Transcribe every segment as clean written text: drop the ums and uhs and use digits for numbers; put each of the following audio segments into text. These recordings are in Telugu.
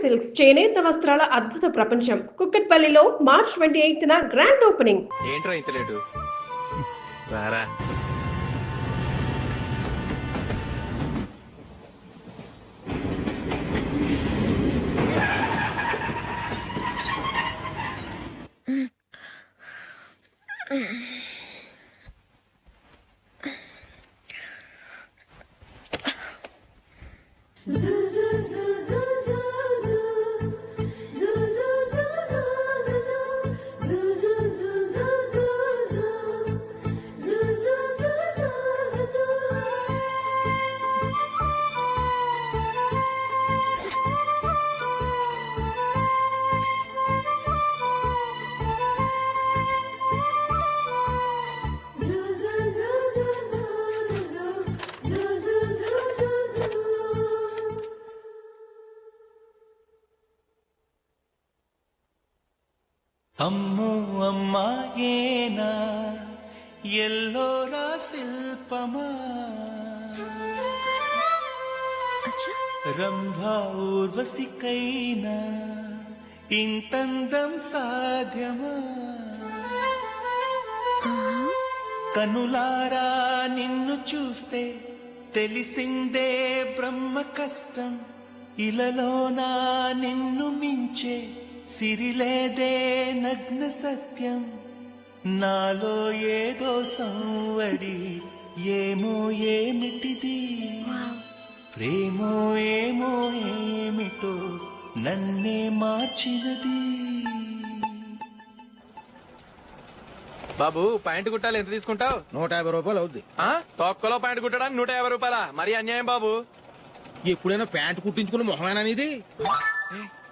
సిల్క్స్ చేనేత వస్త్రాల అద్భుత ప్రపంచం కుక్కట్పల్లిలో మార్చ్ 28న గ్రాండ్ ఓపెనింగ్. ఏంట్రా ఇంత లేటు? రారా. అమ్మో అమ్మాయేనా ఎల్లోరా శిల్పమా రంభా ఊర్వశికైనా ఇంతందం సాధ్యమా కనులారా నిన్ను చూస్తే తెలిసిందే బ్రహ్మ కష్టం ఇలలోనా నిన్ను మించే సిరిలేదే నగ్న సత్యం నాలో ఏదో సంవడి ఏమో ఏమిటిది ప్రేమో ఏమో ఏమిటో నన్నే మార్చినది. బాబు ప్యాంటు కుట్టాలి, ఎంత తీసుకుంటావు? 150 రూపాయలు అవుద్ది. తొక్కలో ప్యాంటు కుట్టడానికి 150 రూపాయల? మరి అన్యాయం బాబు. ఎప్పుడైనా ప్యాంట్ కుట్టించుకున్న మొహమేనా ఇది?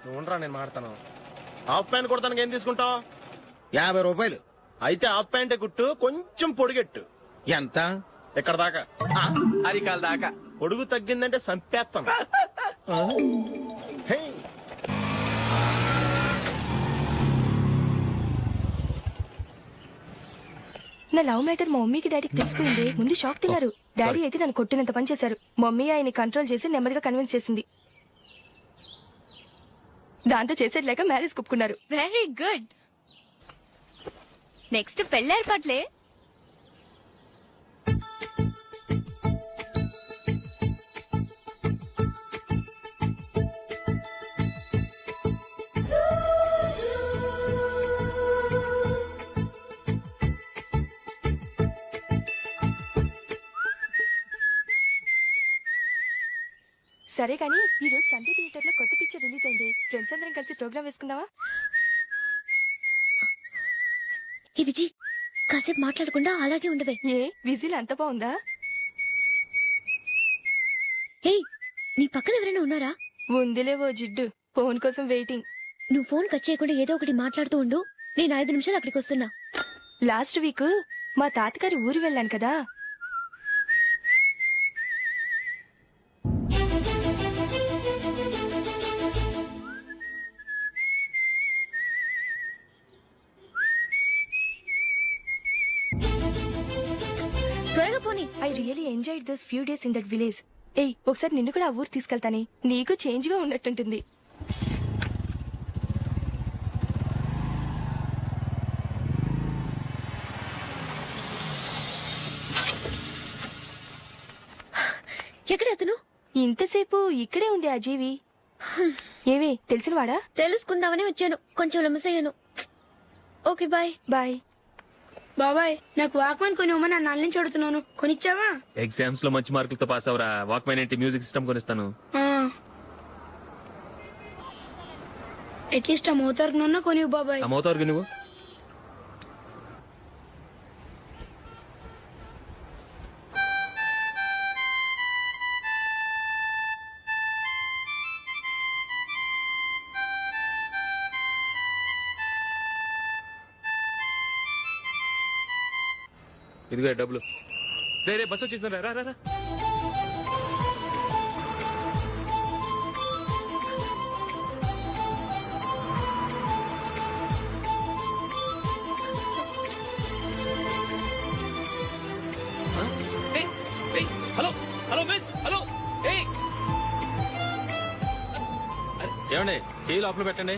నువ్వురా నేను మాడతాను. హాఫ్ ప్యాంట్ కుడతానికి ఏం తీసుకుంటావు? 50 రూపాయలు. అయితే హాఫ్ ప్యాంటే కుట్టు, కొంచెం పొడిగెట్టు. ఎంత? ఎక్కడ దాకా? అరికాల దాకా. పొడుగు తగ్గిందంటే సంపేస్తాను. హే. నా లవ్ మ్యాటర్ మా మమ్మీకి డాడీకి తెలిసిపోయింది. ముందు షాక్ తిన్నారు. డాడీ అయితే నన్ను కొట్టినంత పని చేశారు. మమ్మీ ఆయన్ని కంట్రోల్ చేసి నెమ్మదిగా కన్విన్స్ చేసింది. దాంతో చేసేది లేక మ్యారేజ్ కుప్పుకున్నారు. Very good. నెక్స్ట్ పెళ్లి ఏర్పాట్లే. సరే కానీ ఈ రోజు సండే థియేటర్ లో కొత్త పిక్చర్ రిలీజ్ అయింది. ఫ్రెండ్స్ అందరం కలిసి ప్రోగ్రామ్ వేసుకుందామా? ఈ విజి కాసేపు మాట్లాడకుండా అలాగే ఉండవే. ఏ విజిల్ అంత బాగుందా? హే, నీ పక్కన ఎవరైనా ఉన్నారా? ఉందిలేవో జిడ్డు, ఫోన్ కోసం వెయిటింగ్. నువ్వు ఫోన్ కట్ చేయకుండా ఏదో ఒకటి మాట్లాడుతూ ఉండు. నేను 5 నిమిషాలు అక్కడికి వస్తున్నా. లాస్ట్ వీక్ మా తాతగారి ఊరు వెళ్ళాను కదా. త్వరగా పోనీ. I really enjoyed those few days in that village. ఏయ్, ఒకసారి నిన్ను కూడా ఆ ఊరు తీసుకెళ్తానే, నీకు చేంజ్ గా ఉన్నట్టుంటుంది. ఎక్కడ అతను? ఇంతసేపు ఇక్కడే ఉంది ఆ జీవి. ఏవే తెలిసినవాడా? తెలుసుకుందామని వచ్చాను, కొంచెం లెమసయ్యాను. Okay bye. బాయ్. బాబాయ్, నాకు వాక్మెన్ కొనివ్వమని నా నుంచి అడుగుతున్నాను, కొనిచ్చావా? ఎగ్జామ్స్ లో మంచి మార్కులతో పాస్ అవరా. వాక్మెన్ ఏంటి, మ్యూజిక్ సిస్టమ్ కొనిస్తాను. అట్లీస్ట్ ఆ మోతార్కు నన్న కొనివ్వు బాబాయ్. ఆ మోతార్కు నువ్వు ఇదిగో డబ్బులు. రే బస్సు వచ్చేసిందా, రా రా రా. Hello hello miss, hello. ఏమండి చేయి లోపల పెట్టండి.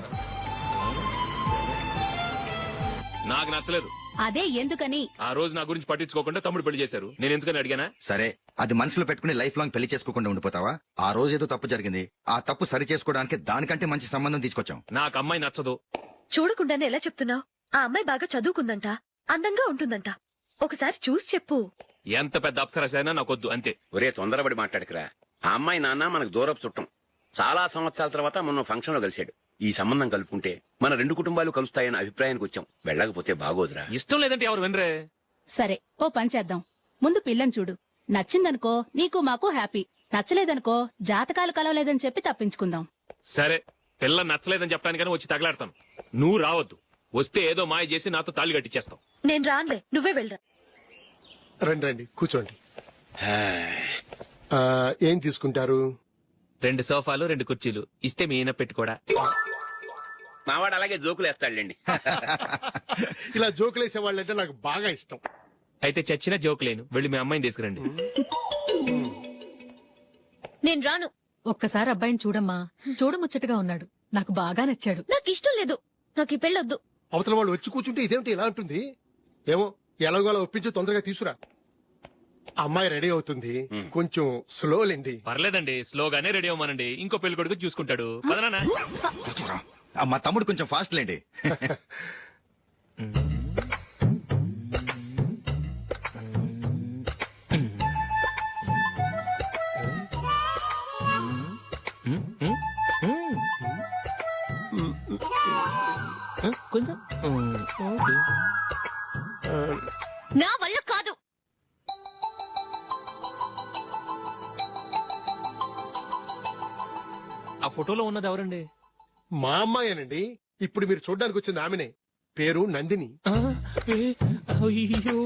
నాకు నచ్చలేదు. అదే ఎందుకని? ఆ రోజు నా గురించి పట్టించుకోకుండా తమ్ముడు పెళ్లి చేశారు. నేను ఎందుకని అడిగానా? సరే అది మనసులో పెట్టుకుని లైఫ్ లాంగ్ పెళ్లి చేసుకోకుండా ఉండిపోతావా? ఆ రోజు ఏదో తప్పు జరిగింది, ఆ తప్పు సరి చేసుకోవడానికి దానికంటే మంచి సంబంధం తీసుకొచ్చాం. నాకు అమ్మాయి నచ్చదు. చూడకుండానే ఎలా చెప్తున్నావు? ఆ అమ్మాయి బాగా చదువుకుందంట, అందంగా ఉంటుందంట. ఒకసారి చూసి చెప్పు. ఎంత పెద్ద అప్సరసైనా నాకొద్దు అంతే. ఒరే తొందరపడి మాట్లాడకురా. ఆ అమ్మాయి నాన్న మనకు దూరపు చుట్టం. చాలా సంవత్సరాల తర్వాత మొన్న ఫంక్షన్ లో కలిశాడు. ఈ సంబంధం కలుపుకుంటే మన రెండు కుటుంబాలు కలుస్తాయన్న అభిప్రాయానికి వచ్చాం. వెళ్ళకపోతే బాగోదురా. ఇష్టం లేదంటే ఎవరు వినరే. సరే ఓ పని చేద్దాం. ముందు పిల్లని చూడు. నచ్చిందనుకో నీకు మాకు హ్యాపీ. నచ్చలేదనుకో జాతకాలు కలవలేదని చెప్పి తప్పించుకుందాం. సరే పిల్ల నచ్చలేదని చెప్పడానికని వచ్చి తగలాడతాను. నువ్వు రావద్దు. వస్తే ఏదో మాయ చేసి నాతో తాళి కట్టించేస్తావు. నేను రానులే, నువ్వే వెళ్ళరా. రండి రండి కూర్చోండి. ఏం తీసుకుంటారు? 2 సోఫాలు 2 కుర్చీలు ఇస్తే మీ ఈయన పెట్టుకోడా. మావాడు అలాగే జోకులు వేస్తాడులేండి. ఇలా జోకులేసే వాళ్ళంటే నాకు బాగా ఇష్టం. అయితే చచ్చిన జోక్ లేను. వెళ్ళి మీ అమ్మాయిని తీసుకురండి. నేను రాను. ఒక్కసారి అబ్బాయిని చూడమ్మా. చూడముచ్చటగా ఉన్నాడు. నాకు బాగా నచ్చాడు. నాకు ఇష్టం లేదు. నాకు ఈ పెళ్ళొద్దు. అవతల వాళ్ళు వచ్చి కూర్చుంటే ఇదేమిటి ఇలా ఉంటుంది? ఏమో ఎలాగోలా ఒప్పించి తొందరగా తీసుకురా. అమ్మాయి రెడీ అవుతుంది, కొంచెం స్లోలేండి. పర్లేదండి, స్లోగానే రెడీ అవ్వమనండి. ఇంకో పెళ్లి కొడుకు చూసుకుంటాడు. పదనా. కూర్చోరా. మా తమ్ముడు కొంచెం ఫాస్ట్ లేండి. కొంచెం నా వల్ల కాదు. ఆ ఫోటోలో ఉన్నది ఎవరండి? మా అమ్మాయేనండి. ఇప్పుడు మీరు చూడడానికి వచ్చింది ఆమెనే. పేరు నందిని. అయ్యో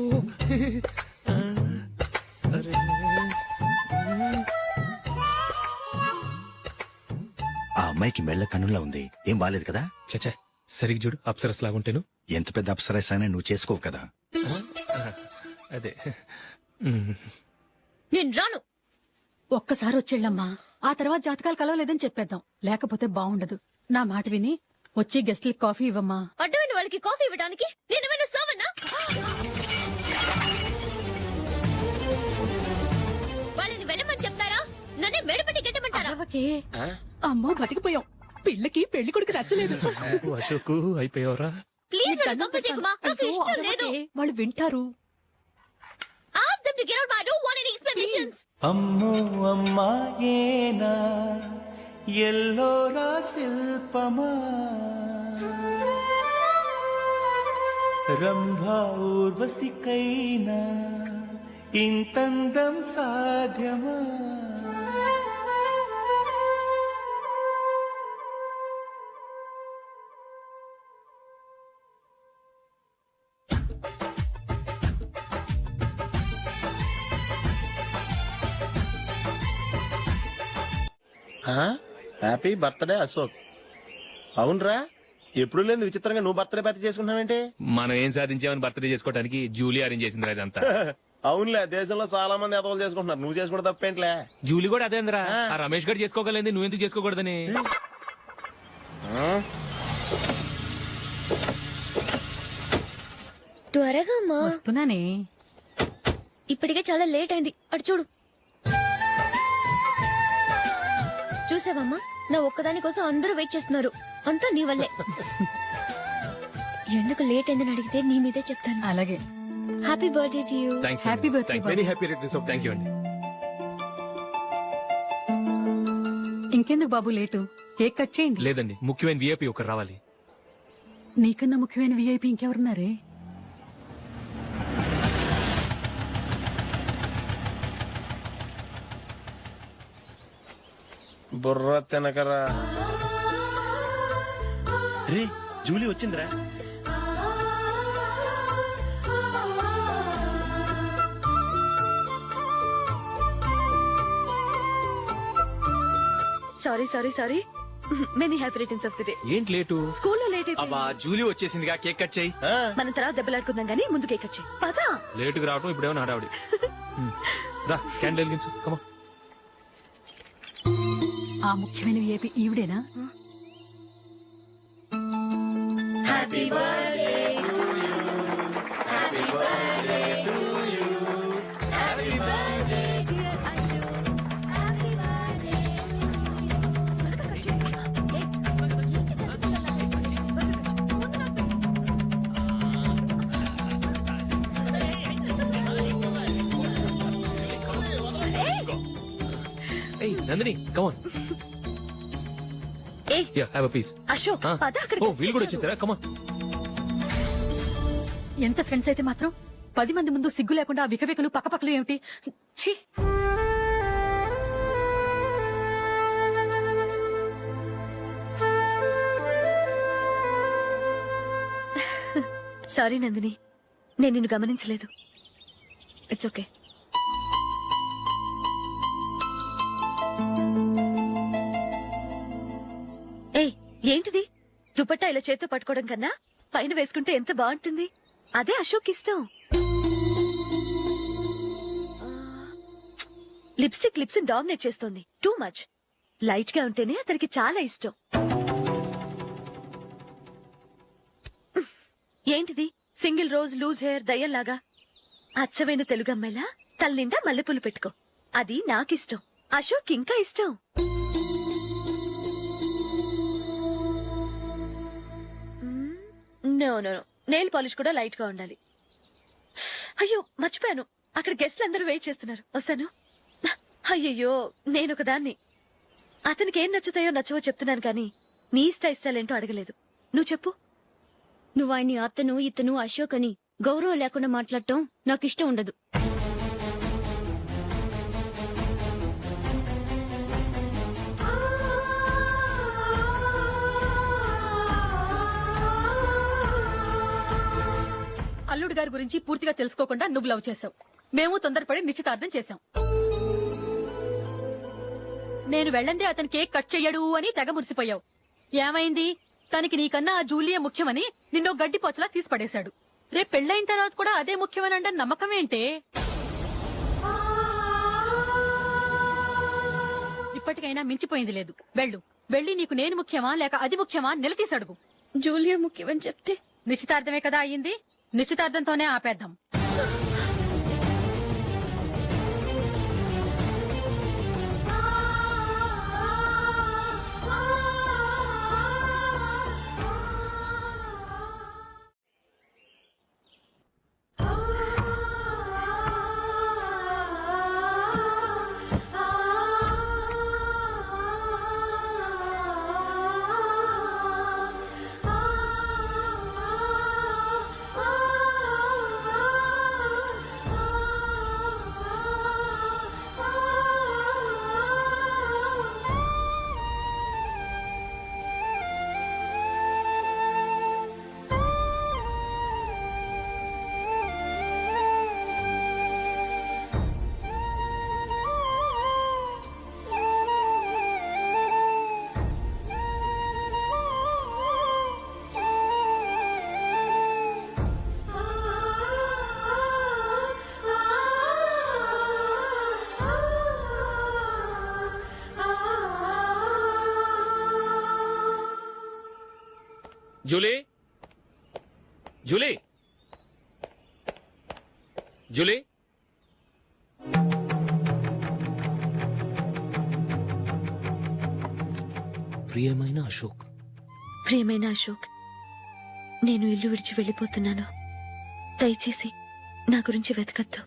ఆ అమ్మాయికి మెళ్ళ కన్నులా ఉంది. ఏం బాలేదు కదా? చచ్చా సరిగ్గా చూడు. అప్సరస్ లాగుంటేను. ఎంత పెద్ద అప్సరస్ అయినా నువ్వు చేసుకోవు కదా. అదే. నేను రాను. ఒక్కసారి వచ్చేళ్ళమ్మా. ఆ తర్వాత జాతకాలు కలవలేదని చెప్పేద్దాం. లేకపోతే బాగుండదు. నా మాట విని వచ్చి గెస్ట్లకి కాఫీ ఇవ్వమ్మా. అడ్డమైన వాళ్ళకి కాఫీ ఇవ్వడానికి నేనేమైనా సావన్నా? వాళ్ళని వెళ్ళమని చెప్తారా? నన్నే మెడపట్టి గెట్టమంటారా? అరవకే. అమ్మో బతికిపోయాం. పిల్లకి పెళ్లి కొడుకు నచ్చలేదు. అశోకు అయిపోయావరా. ప్లీజ్ నన్ను పంపించేకుమా. నాకు అయ్యో, ఇష్టం లేదు. అరవకే. వాళ్ళు వింటారు. Ask them to get out. I don't want any explanations. అమ్మో అమ్మాయేనా ఎల్లోరా శిల్పమా రంభా ఊర్వశికైనా ఇంతందం సాధ్యమా? Happy birthday Ashok. అవునరా, ఎప్పుడు లేదు విచిత్రంగా నువ్వు బర్త్డే పార్టీ చేసుకుంటున్నావేంటి? మనం ఏం సాధించామని బర్త్డే చేసుకోవడానికి జూలీ అరేంజ్ చేసిందిరా ఇదంతా. అవునులే, దేశంలో చాలా మంది ఎదవలు చేసుకుంటున్నారు. నువ్వు చేసుకుంటే తప్పేంట్లే. జూలీ కూడా అదేంద్రా. ఆ రమేష్ గారు చేసుకోగలేదు, నువ్వెందుకు చేసుకోకూడదని. త్వరగా అమ్మా. వస్తున్నానే. ఇప్పటికే చాలా లేట్ అయింది. అటు చూడు. చూసావమ్మా, నా ఒక్కదాని కోసం అందరూ వెయిట్ చేస్తున్నారు. అంతా నీ వల్లే. ఎందుకు లేట్ అయిందని అడిగితే నీ మీదే చెప్తాను. అలాగే. Happy birthday to you. Happy birthday. Very happy returns of thank you అండి. ఇంకెందుకు బాబు లేటు? కేక్ కట్ చేయండి. లేదండి, ముఖ్యమైన విఐపి ఒకరు రావాలి. నీకన్నా ముఖ్యమైన విఐపి ఇంకెవరున్నారే? బుర్ర తినకరా. రే జూలీ వచ్చిందిరా. Sorry sorry sorry. Many happy returns of the day. ఏంటి లేటు? స్కూల్లో లేట్ అయిపోయింది. జూలీ వచ్చేసిందిగా, కేక్ కట్ చేయి. మనం తర్వాత దెబ్బలాడుకుందాం గానీ ముందు కేక్ వచ్చాయి. పదా. లేటుగా రావటం ఇప్పుడేమో హడావుడి. రా క్యాండిల్ వెలిగించు. కమా. ఆ ముఖ్యమైన విఐపి ఈవిడేనా? ఏయ్ నందిని కమాన్ ఏయ్ yeah have a piece Ashok పద అక్కడికి. ఓ వీళ్ళు కూడా వచ్చేసారా కమాన్. ఎంత ఫ్రెండ్స్ అయితే మాత్రం 10 మంది ముందు సిగ్గు లేకుండా ఆ వికవికలు పక్కపక్కలు ఏమిటి? ఛీ! సారీ నందిని, నేను నిన్ను గమనించలేదు. It's okay. ఏయ్ ఏంటిది? దుపట్టా ఇలా చేత్తో పట్టుకోవడం కన్నా పైన వేసుకుంటే ఎంత బాగుంటుంది. అదే అశోక్ ఇష్టం. లిప్స్టిక్ లిప్స్ డామినేట్ చేస్తోంది. Too much. లైట్ గా ఉంటేనే అతనికి చాలా ఇష్టం. ఏంటిది? సింగిల్ రోజ్ లూజ్ హెయిర్ దయ్యంలాగా. అచ్చమైన తెలుగు అమ్మాయిలా తల్లిండా మల్లెపూలు పెట్టుకో. అది నాకిష్టం. అశోక్ ఇంకా ఇష్టం. నో నో నెయిల్ పాలిష్ కూడా లైట్ గా ఉండాలి. అయ్యో మర్చిపోయాను, అక్కడ గెస్ట్లు అందరూ వెయిట్ చేస్తున్నారు. వస్తాను. అయ్యయ్యో నేనొక దాన్ని. అతనికి ఏం నచ్చుతాయో నచ్చవో చెప్తున్నాను కానీ నీ ఇష్టాలేంటో అడగలేదు. నువ్వు చెప్పు. నువ్వు ఆయన్ని అతను ఇతను అశోక్ అని గౌరవం లేకుండా మాట్లాడటం నాకు ఇష్టం ఉండదు. అల్లుడు గారి గురించి పూర్తిగా తెలుసుకోకుండా నువ్వు లవ్ చేసావు. మేము తొందరపడి నిశ్చితార్థం చేశాం. నేను వెళ్ళందే అతను కేక్ కట్ చెయ్యడు అని తెగ మురిసిపోయావు. ఏమైంది? తనకి నీకన్నా ఆ జూలియా ముఖ్యమని నిన్నో గడ్డిపోచలా తీసి పడేశాడు. రేపు పెళ్ళైన తర్వాత కూడా అదే ముఖ్యమని అంటే నమ్మకం ఏంటే? ఇప్పటికైనా మించిపోయింది లేదు. వెళ్ళి నీకు నేను ముఖ్యమా లేక అది ముఖ్యమా నిలదీసి అడుగు. జూలియా ముఖ్యమని చెప్తే నిశ్చితార్థమే కదా అయ్యింది. నిశ్చితార్థంతోనే ఆపేద్దాం. జూలీ జూలీ జూలీ ప్రియమైన అశోక్. ప్రియమైన అశోక్, నేను ఇల్లు విడిచి వెళ్ళిపోతున్నాను. దయచేసి నా గురించి వెతకద్దు.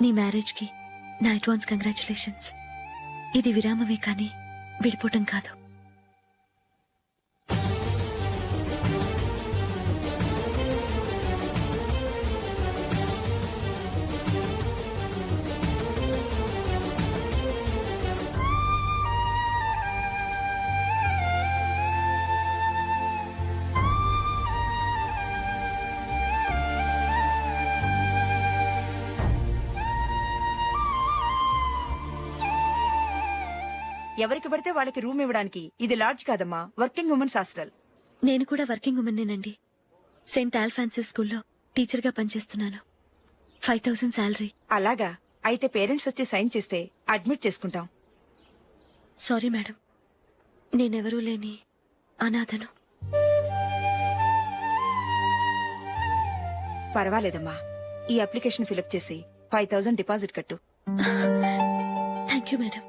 నీ మ్యారేజ్కి నా అడ్వాన్స్ కంగ్రాచులేషన్స్. ఇది విరామమే కానీ విడిపోవటం కాదు. ఎవరికి పడితే వాళ్ళకి రూమ్ ఇవ్వడానికి ఇది లాడ్జ్ కాదమ్మా, వర్కింగ్ ఉమెన్స్ హాస్టల్. నేను కూడా వర్కింగ్ ఉమెన్నేనండి. సెయింట్ ఆల్ఫాన్సెస్ స్కూల్లో టీచర్గా పనిచేస్తున్నాను. 5000 శాలరీ. అలాగా? అయితే పేరెంట్స్ వచ్చి సైన్ చేస్తే అడ్మిట్ చేసుకుంటాం. సారీ మేడం, నేనెవరూ లేని అనాథను. పర్వాలేదమ్మా, ఈ అప్లికేషన్ ఫిలప్ చేసి 5,000 డిపాజిట్ కట్టు. Thank you madam.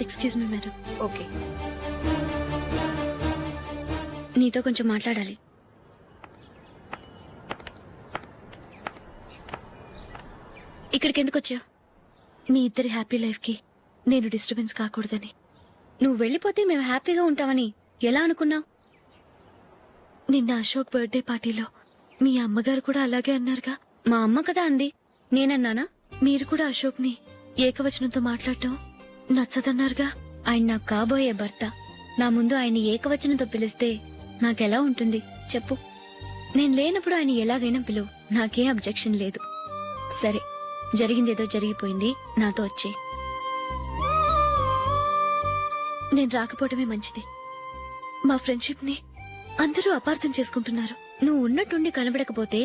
Excuse me madam. Okay. నీతో కొంచెం మాట్లాడాలి. ఇక్కడికి ఎందుకు వచ్చావు? మీ ఇద్దరి హ్యాపీ లైఫ్ కి నేను డిస్టర్బెన్స్ కాకూడదని. నువ్వు వెళ్ళిపోతే మేము హ్యాపీగా ఉంటామని ఎలా అనుకున్నావు? నిన్న అశోక్ బర్త్డే పార్టీలో మీ అమ్మగారు కూడా అలాగే అన్నారుగా. మా అమ్మ కదా అంది, నేనన్నానా? మీరు కూడా అశోక్ ని ఏకవచనంతో మాట్లాడటం నచ్చదన్నారుగా. ఆయన నాకు కాబోయే భర్త. నా ముందు ఆయన ఏకవచనంతో పిలిస్తే నాకెలా ఉంటుంది చెప్పు? నేను లేనప్పుడు ఆయన ఎలాగైనా పిలువు, నాకే అబ్జెక్షన్ లేదు. సరే, జరిగిందేదో జరిగిపోయింది, నాతో వచ్చే. నేను రాకపోవడమే మంచిది. మా ఫ్రెండ్షిప్ ని అందరూ అపార్థం చేసుకుంటున్నారు. నువ్వు ఉన్నట్టుండి కనబడకపోతే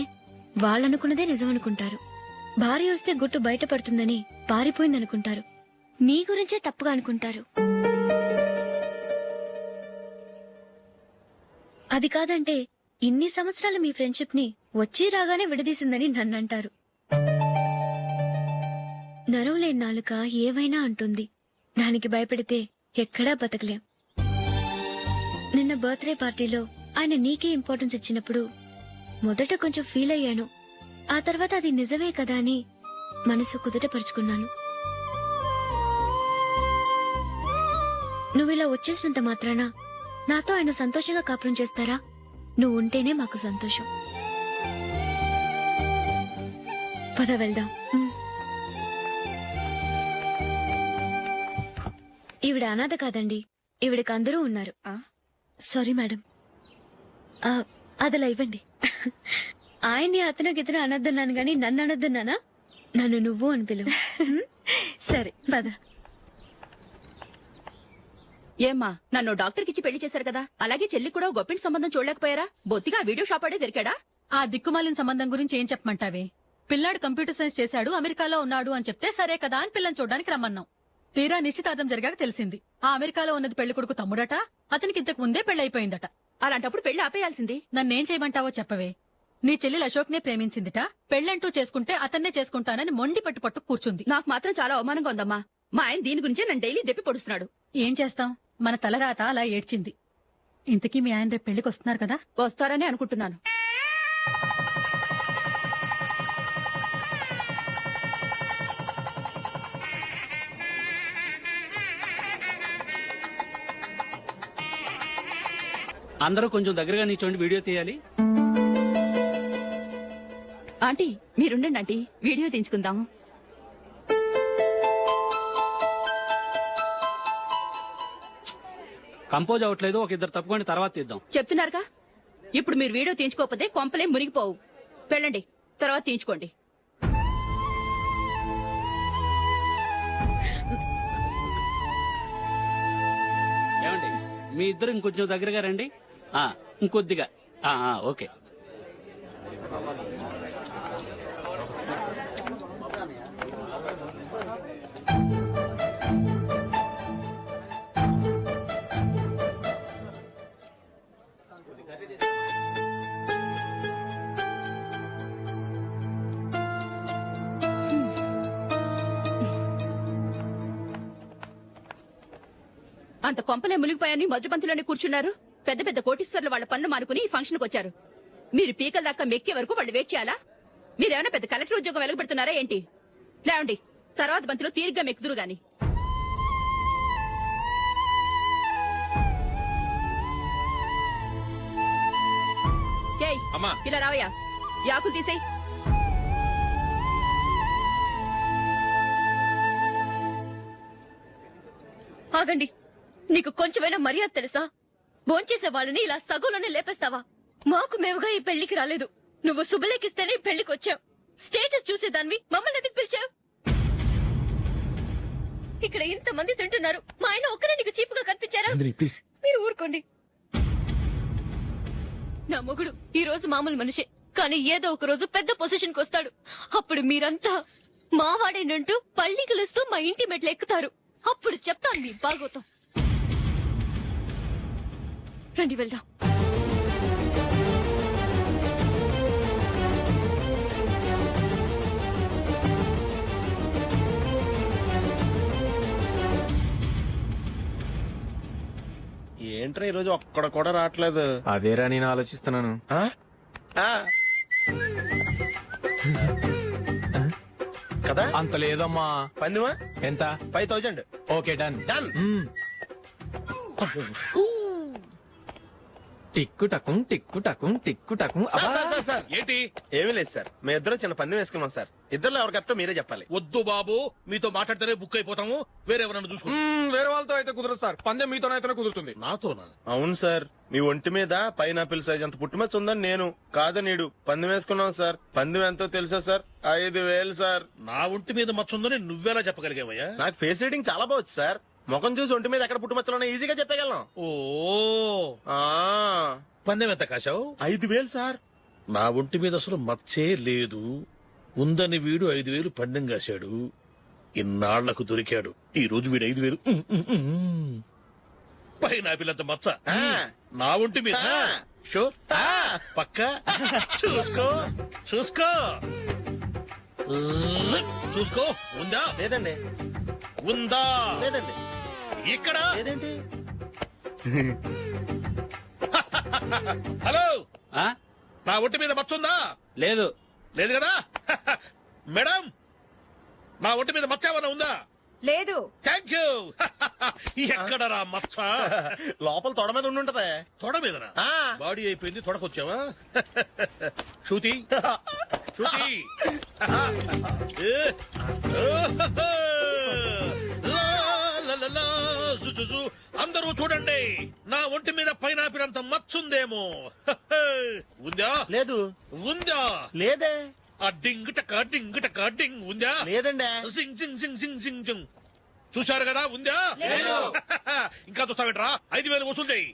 వాళ్ళనుకున్నదే నిజం అనుకుంటారు. భార్య వస్తే గుట్టు బయటపడుతుందని పారిపోయిందనుకుంటారు. నీ గురించే తప్పుగా అనుకుంటారు. అది కాదంటే ఇన్ని సంవత్సరాలు మీ ఫ్రెండ్షిప్ ని వచ్చి రాగానే విడదీసిందని నన్నంటారు. నరవలేని నాలుక ఏవైనా అంటుంది. దానికి భయపడితే ఎక్కడా బతకలేం. నిన్న బర్త్డే పార్టీలో ఆయన నీకే ఇంపార్టెన్స్ ఇచ్చినప్పుడు మొదట కొంచెం ఫీల్ అయ్యాను. ఆ తర్వాత అది నిజమే కదా అని మనసు కుదుటపరుచుకున్నాను. నువ్విలా వచ్చేసినంత మాత్రాన నాతో ఆయన సంతోషంగా కాపురం చేస్తారా? నువ్వు ఉంటేనే మాకు సంతోషం. పద వెళ్దాం. ఈవిడ అనాథ కాదండి, ఈవిడకి అందరూ ఉన్నారు. సారీ మేడం, అదలా ఇవ్వండి. ఆయన్ని అతను అనొద్దన్నాను గాని నన్ను అనొద్దన్నానా? నన్ను నువ్వు అని పిలువు. సరే పద. ఏమ్మా, నన్ను డాక్టర్కి ఇచ్చి పెళ్లి చేశారు కదా, అలాగే చెల్లి కూడా గొప్పింటి సంబంధం చూడలేకపోయారా? బొత్తిగా వీడియో షాప్ ఆడే దొరికాడా? ఆ దిక్కుమాలిన సంబంధం గురించి ఏం చెప్పమంటావే? పిల్లాడు కంప్యూటర్ సైన్స్ చేశాడు, అమెరికాలో ఉన్నాడు అని చెప్తే సరే కదా అని పిల్లని చూడడానికి రమ్మన్నాం. తీరా నిశ్చితార్థం జరిగాక తెలిసింది ఆ అమెరికాలో ఉన్నది పెళ్లి కొడుకు తమ్ముడట, అతనికి ఇంతకు ముందే పెళ్లయిపోయిందట. అలాంటప్పుడు పెళ్లి ఆపేయాల్సింది. నన్నేం చేయమంటావో చెప్పవే. నీ చెల్లెలు అశోక్ నే ప్రేమించిందిట, పెళ్లంటూ చేసుకుంటే అతన్నే చేసుకుంటానని మొండి పట్టు కూర్చుంది. నాకు మాత్రం చాలా అవమానంగా ఉందమ్మా. మా ఆయన దీని గురించే నన్ను డైలీ దెప్పి పొడుస్తున్నాడు. ఏం చేస్తాం, మన తలరాత అలా ఏడ్చింది. ఇంతకీ మీ ఆయన రేపు పెళ్లికి వస్తున్నారు కదా? వస్తారని అనుకుంటున్నాను. అందరూ కొంచెం దగ్గరగా నిల్చోండి, వీడియో తీయాలి. ఆంటీ మీరుండండి ఆంటీ, వీడియో తీయించుకుందాం. కంపోజ్ అవ్వట్లేదు, ఒక ఇద్దరు తప్పుకొని తర్వాత తీద్దాం. చెప్తున్నారుగా, ఇప్పుడు మీరు వీడియో తీయించుకోకపోతే కొంపలే మునిగిపోవు. వెళ్ళండి, తర్వాత తీయించుకోండి. ఏమండి, మీ ఇద్దరు ఇంకొంచెం దగ్గరగా రండి. ఇంకొద్దిగా. ఓకే. అంత కొంపలే మునిగిపోయాని మధురపంతులోనే కూర్చున్నారు. పెద్ద పెద్ద కోటీశ్వర్లు వాళ్ళ పనులు మానుకుని ఈ ఫంక్షన్ కు వచ్చారు. మీరు పీకల దాకా మెక్కే వరకు వాళ్ళు వెయిట్ చేయాలా? మీరేమైనా పెద్ద కలెక్టర్ ఉద్యోగం వెలగబెడుతున్నారా ఏంటి? లేవండి, తర్వాత బంతిలో తీరిగ్గా మెక్కుదురు గాని. ఏయ్, ఇలా రావయ్యా, యాకులు తీసేయ్. ఆగండి, నీకు కొంచెమైనా మర్యాద తెలుసా? భోంచేసే వాళ్ళని ఇలా సగంలోనే లేపేస్తావా? మాకు మేముగా ఈ పెళ్లికి రాలేదు. నువ్వు శుభలేఖిస్తేనే ఈ పెళ్లికి వచ్చావు. స్టేటస్ చూసేదానివి మమ్మల్ని ఎందుకు పిలిచావు? ఇక్కడ ఇంతమంది తింటున్నారు, మా ఆయన ఒక్కరే నీకు చీపుగా కనిపించారా? మీరు ఊరుకోండి. నా మొగుడు ఈ రోజు మామూలు మనిషే, కానీ ఏదో ఒక రోజు పెద్ద పొజిషన్కి వస్తాడు. అప్పుడు మీరంతా మావాడేనంటూ పళ్ళి కలుస్తూ మా ఇంటి మెట్లు ఎక్కుతారు. అప్పుడు చెప్తాను మీ బాగోతాం. రండి వెళ్దాం. ఏంట్రా ఈ రోజు ఒక్కడ కూడా రావట్లేదు. అదేరా నేను ఆలోచిస్తున్నాను. ఆ? ఆ. కదా అంత లేదమ్మా. పందిమా ఎంత? 5000. Okay done. డన్. టిక్కు టకుం టిక్కు టకుం టిక్కు టకుం. సార్ ఏంటి? ఏమీ లేదు సార్, మేము ఇద్దరం చిన్న పందెం వేసుకున్నాం సార్. ఇద్దరు ఎవరు కరెక్టో మీరే చెప్పాలి. వద్దు బాబు, మీతో మాట్లాడితేనే బుక్ అయిపోతాము. వేరెవరన్నా చూసుకుంటాం. వేరే వాళ్ళతో అయితే కుదరదు సార్. పందెం మీతోనైతేనే కుదురుతుంది. నాతోనా? అవును సార్, మీ ఒంటి మీద పైనాపిల్ సైజ్ అంత పుట్టుమచ్చ ఉందని నేను కాదు నీడు పందెం వేసుకున్నాం సార్. పందెం ఎంతో తెలుసా సార్? 5000 సార్. నా ఒంటి మీద మచ్చ ఉందని నువ్వెలా చెప్పగలిగావయ్యా? నాకు ఫేస్ రీడింగ్ చాలా బాగుంది సార్. ముఖం చూసి ఒంటి మీద ఎక్కడ పుట్టుమచ్చలో ఈజీగా చెప్పగలను. ఓ, ఆ, పందెం ఎంత కాశావు? 5000 సార్. నా ఒంటి మీద అసలు మచ్చే లేదు. ఉందని వీడు 5000 పందెం కాశాడు. ఇన్నాళ్లకు దొరికాడు. ఈ రోజు వీడు 5000 పైనాపిల్ మచ్చ నా ఒంటి మీద. షూర్? పక్క చూసుకో చూసుకో చూసుకో. ఉందా? లేదండి. ఉందా? లేదండి. ఇక్కడ లేదేంటి? హలో, ఆ? నా ఒంటి మీద మచ్చ ఉందా? లేదు. లేదు కదా? మేడం, నా ఒంటి మీద మచ్చ ఏమన్నా ఉందా? లేదు. Thank you. ఎక్కడరా మచ్చ? లోపల తొడ మీద ఉండి ఉంటది. తొడ మీదనా? ఆ. బాడీ అయిపోయింది, తొడకొచ్చావా? శృతి శృతి. అందరూ చూడండి, నా ఒంటి మీద పైనాపిల్ అంత మచ్చుందేమో. ఉందా? లేదు. ఉందా? లేదే. ఆ డింగ్ టక డింగ్ టక డింగ్ ఉందా? లేదండి. సింగ్ సింగ్ సింగ్ సింగ్ సింగ్ సింగ్. చూశారు కదా? ఉందా? ఇంకా చూస్తావేంట్రా? 5000 వసూలు చేయి.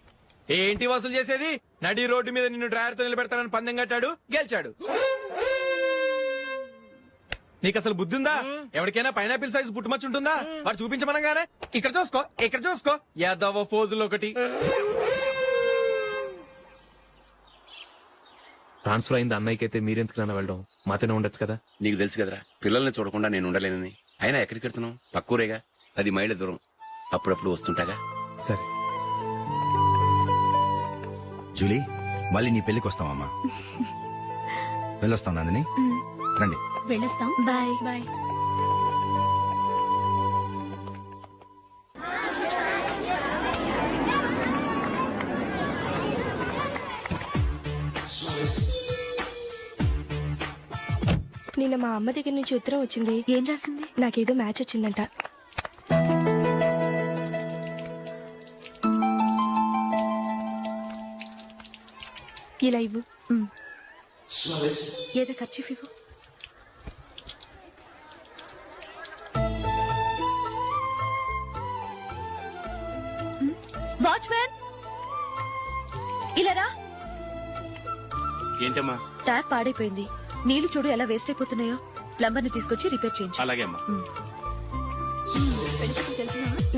ఏంటి వసూలు చేసేది? నడి రోడ్డు మీద నిన్ను డ్రైవర్ తో నిలబెడతానని పందెం కట్టాడు, గెలిచాడు. నీకు అసలు బుద్ధి ఉందా? ఎవరికైనా పైనాపిల్ సైజ్ పుట్టుమచ్చు ఉంటుందా? వాడు చూపించమనగానే ఇక్కడ చూసుకో, ఇక్కడ చూసుకో, యాదవ ఫోజులు ఒకటి. ట్రాన్స్ఫర్ అయింది అన్నయ్యకైతే మీరెందుకు వెళ్ళడం? మాతోనే ఉండొచ్చు కదా. నీకు తెలుసు కదరా, పిల్లల్ని చూడకుండా నేను ఉండలేనని. అయినా ఎక్కడికి వెళ్తున్నావు? పక్కూరేగా, 10 మైళ్ళ దూరం. అప్పుడప్పుడు వస్తుంటాగా. సరే జూలీ, మళ్ళీ నీ పెళ్లికి వస్తామమ్మా. వెళ్ళొస్తాం నందిని. రండి. వెళ్ళొస్తాం. బాయ్. బాయ్. నిన్న మా అమ్మ దగ్గర నుంచి ఉత్తరం వచ్చింది. ఏం రాసింది? నాకేదో మ్యాచ్ వచ్చిందంట. ఇలా ఇవ్వు. ఏదో ఖర్చు ఇవ్వు. వాచ్మ్యాన్, ఇలా రా. ఏంటమ్మా? ట్యాప్ పాడైపోయింది. నీళ్లు చూడు ఎలా వేస్ట్ అయిపోతున్నాయో. ప్లంబర్ ని తీసుకొచ్చి రిపేర్ చేయించు. అలాగే అమ్మా.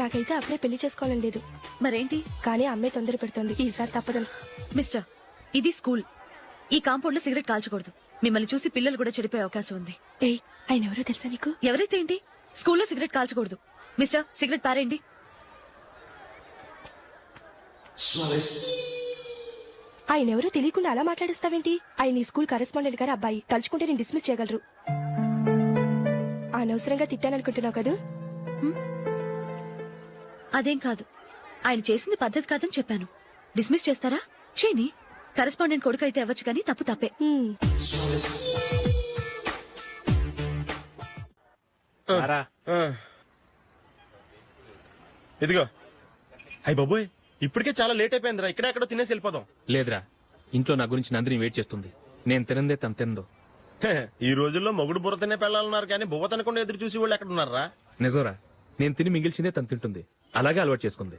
నాకైతే అప్పుడే పెళ్లి చేసుకోవాలని లేదు. మరేంటి? కానీ అమ్మే తొందర పెడుతోంది. ఈసారి తప్పదని. మిస్టర్, ఇది స్కూల్. ఈ కాంపౌండ్ లో సిగరెట్ కాల్చకూడదు. మిమ్మల్ని చూసి పిల్లలు కూడా చెడిపోయే అవకాశం ఉంది. ఏయ్, ఆయన ఎవరో తెలుసా నీకు? ఎవరైతే ఏంటి? స్కూల్లో సిగరెట్ కాల్చకూడదు. మిస్టర్, సిగరెట్ పారేయండి. ఆయన ఎవరో తెలియకుండా అలా మాట్లాడిస్తావేంటి? ఆయన ఈ స్కూల్ కరెస్పాండెంట్ గారు అబ్బాయి. తలుచుకుంటే నేను డిస్మిస్ చేయగలరు. అనవసరంగా తిట్టాననుకుంటున్నావు కదా? అదేం కాదు. ఆయన చేసింది పద్ధతి కాదని చెప్పాను. డిస్మిస్ చేస్తారా? చేయని. కరెస్పాండెంట్ కొడుకు అయితే అవ్వచ్చు కానీ తప్పు తప్పే. ఇదిగో. అయ్య బాబోయ్, ఇప్పటికే చాలా లేట్ అయిపోయిందిరా. ఇక్కడే ఎక్కడో తినేసి వెళ్ళిపోదాం. లేదురా, ఇంట్లో నా గురించి నందిని వెయిట్ చేస్తుంది. నేను తినందే తను తిందో. ఈ రోజుల్లో మొగుడు బుర్ర తినే పెళ్ళాలన్నారు కానీ బువ్వ తినకుండా ఎదురు చూసి వాళ్ళు ఎక్కడ ఉన్నారా? నిజంరా, నేను తిని మిగిల్చిందే తను తింటుంది. అలాగే అలవాటు చేసుకుంది.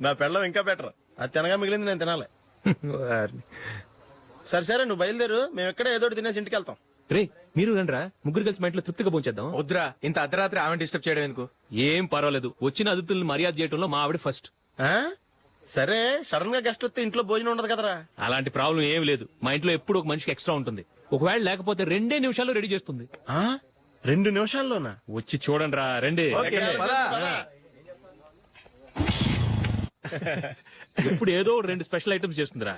నా పెళ్ళం ఇంకా బెటర్. అది తినగా మిగిలింది నేను తినాలి. సరే సరే నువ్వు బయలుదేరు మేము ఎక్కడ ఏదో ఒకటి తినేసి ఇంటికి వెళ్తాం. రే మీరు రండిరా, ముగ్గురు కలిసి మా ఇంట్లో తృప్తిగా పోంచేద్దాం. వద్దురా, ఇంత అర్ధరాత్రి ఆమె డిస్టర్బ్ చేయడం ఎందుకు? ఏం పర్వాలేదు, వచ్చిన అతిథులను మర్యాద చేయడంలో మా ఆవిడ ఫస్ట్. ఆ? సరే సడన్ గా గెస్ట్ వస్తే ఇంట్లో భోజనం ఉండదు కదరా. అలాంటి ప్రాబ్లం ఏం లేదు, మా ఇంట్లో ఎప్పుడు ఒక మనిషికి ఎక్స్ట్రా ఉంటుంది. ఒకవేళ లేకపోతే 2 నిమిషాల్లో రెడీ చేస్తుంది. ఆ? 2 నిమిషాల్లోనా? వచ్చి చూడండి రా, రండి. ఓకే, పద. ఇప్పుడు ఏదో 2 స్పెషల్ ఐటమ్స్ చేస్తుందిరా.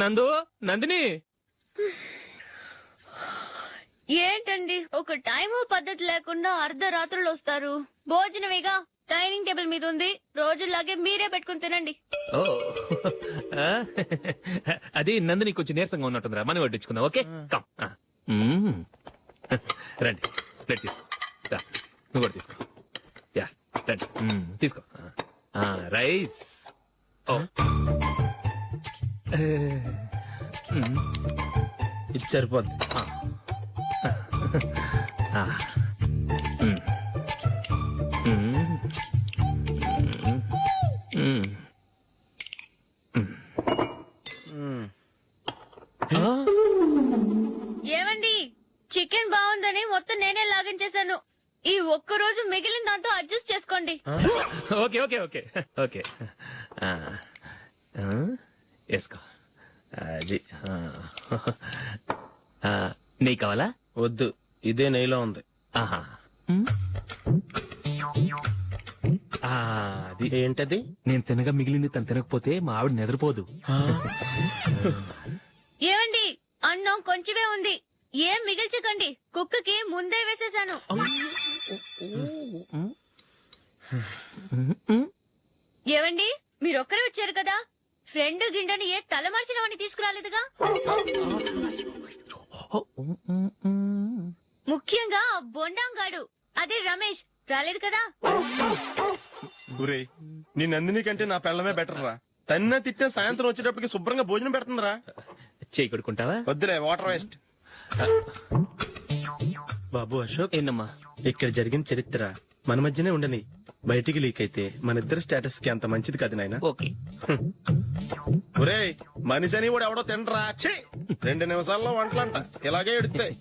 నందు, నందిని, ఏంటండి ఒక టైము పద్ధతి లేకుండా అర్ధరాత్రులు వస్తారు? భోజనమేగా డైనింగ్ టేబుల్ మీద ఉంది, రోజుల్లాగే మీరే పెట్టుకుని తినండి. ఓ అది నందిని కొంచెం నీరసంగా ఉన్నట్టుందిరా, మనం వడ్డించుకుందాం. Okay come. రండి, ప్లేట్ తీసుకో. రా, నువ్వు కూడా తీసుకో. యా రండి, తీసుకో. రైస్. ఓ ఇది సరిపోద్ది. ఏమండి, చికెన్ బాగుందని మొత్తం నేనే లాగించేశాను. ఈ ఒక్క రోజు మిగిలిన దాంతో అడ్జస్ట్ చేసుకోండి. Okay okay okay okay. వేసుకో. అది నెయ్యి కావాలా? వద్దు, ఇదే నెయ్యిలో ఉంది. ఆహా. అది ఏంటది? నేను తినగా మిగిలింది తను తినకపోతే మా ఆవిడ నిద్రపోదు. ఏమండి, అన్నం కొంచెమే ఉంది, ఏం మిగిల్చకండి. కుక్కకి ముందే వేసేశాను. ఏవండి, మీరొక్కరే వచ్చారు కదా, ఫ్రెండ్ గిండెని ఏ తలమార్చిన వాడిని తీసుకురాలేదుగా? ముఖ్యంగా బొండాంగాడు, అదే రమేష్ రాలేదు కదా? ఊరే, నీ నందిని కంటే నా పెళ్ళమే బెటర్ రా. తన్న తిట్టిన సాయంత్రం వచ్చేటప్పటికి శుభ్రంగా భోజనం పెడుతుందిరా. చేయి కొడుకుంటావా? వద్దులే, వాటర్ వేస్ట్. బాబు అశోక్, ఏంటమ్మా? ఇక్కడ జరిగిన చరిత్ర మన మధ్యనే ఉండని, బయటికి లీక్ అయితే మన ఇద్దరు స్టేటస్ కి అంత మంచిది కాదు నాయన. ఓకే. ఒరే, మనిషి అని కూడా ఎవడో తినరా. 2 నిమిషాల్లో వంటలంట ఇలాగే ఎడుతాయి.